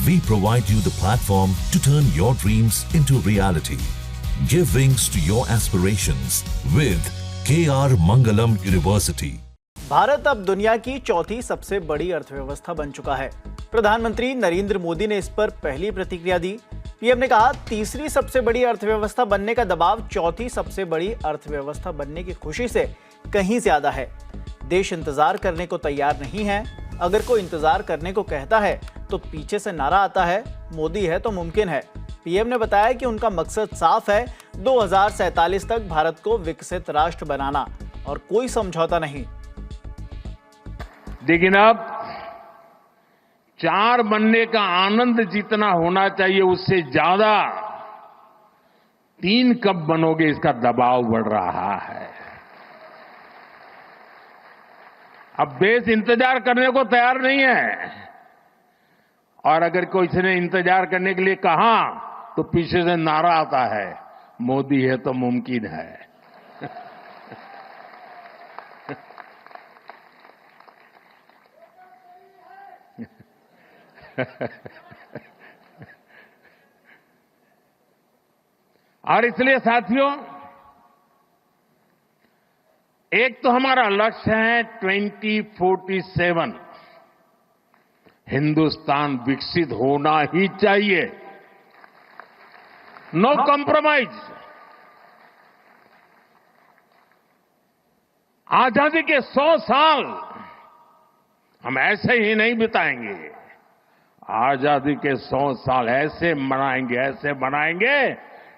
We provide you the platform to turn your dreams into reality. Give wings to your aspirations with KR Mangalam University. Bharat अब दुनिया की चौथी सबसे बड़ी अर्थव्यवस्था बन चुका है। प्रधानमंत्री नरेंद्र मोदी ने इस पर पहली प्रतिक्रिया दी। पीएम ने कहा, तीसरी सबसे बड़ी अर्थव्यवस्था बनने का दबाव चौथी सबसे बड़ी अर्थव्यवस्था बनने की खुशी से कहीं ज्यादा है। देश इंतजार करने को तैयार नहीं है। अगर कोई इंतजार करने को कहता है तो पीछे से नारा आता है, मोदी है तो मुमकिन है। पीएम ने बताया कि उनका मकसद साफ है, 2047 तक भारत को विकसित राष्ट्र बनाना और कोई समझौता नहीं। लेकिन अब 4 बनने का आनंद जितना होना चाहिए उससे ज्यादा 3 कब बनोगे इसका दबाव बढ़ रहा है। अब देश इंतजार करने को तैयार नहीं है और अगर कोई ने इंतजार करने के लिए कहा तो पीछे से नारा आता है, मोदी है तो मुमकिन है। और इसलिए साथियों, एक तो हमारा लक्ष्य है 2047 हिंदुस्तान विकसित होना ही चाहिए, नो कॉम्प्रोमाइज। आजादी के 100 साल हम ऐसे ही नहीं बिताएंगे। आजादी के 100 साल ऐसे बनाएंगे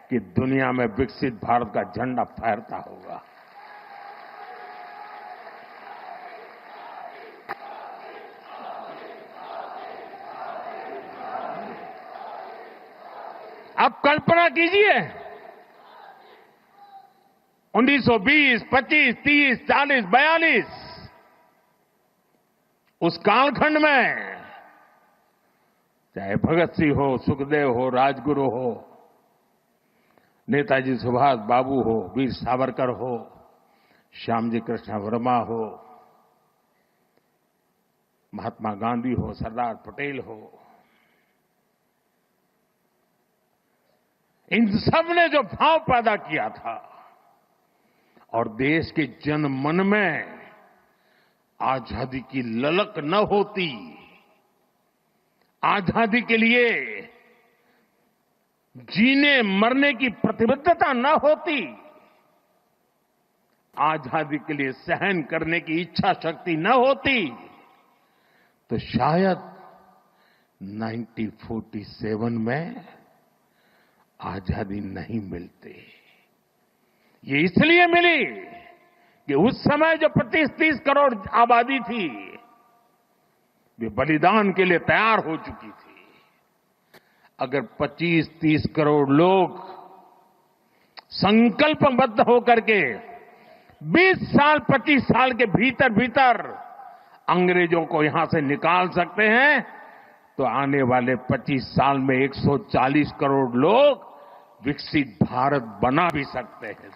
कि दुनिया में विकसित भारत का झंडा फहरता होगा। अब कल्पना कीजिए, 1920, 25, 30, 40, 42 उस कालखंड में चाहे भगत सिंह हो, सुखदेव हो, राजगुरु हो, नेताजी सुभाष बाबू हो, वीर सावरकर हो, श्यामजी कृष्ण वर्मा हो, महात्मा गांधी हो, सरदार पटेल हो, इन सब ने जो भाव पैदा किया था और देश के जन मन में आजादी की ललक न होती, आजादी के लिए जीने मरने की प्रतिबद्धता न होती, आजादी के लिए सहन करने की इच्छा शक्ति न होती, तो शायद 1947 में आजादी नहीं मिलती। ये इसलिए मिली कि उस समय जो 25-30 करोड़ आबादी थी, वे बलिदान के लिए तैयार हो चुकी थी। अगर 25-30 करोड़ लोग संकल्पबद्ध होकर के 20 साल 25 साल के भीतर अंग्रेजों को यहां से निकाल सकते हैं, तो आने वाले 25 साल में 140 करोड़ लोग विकसित भारत बना भी सकते हैं।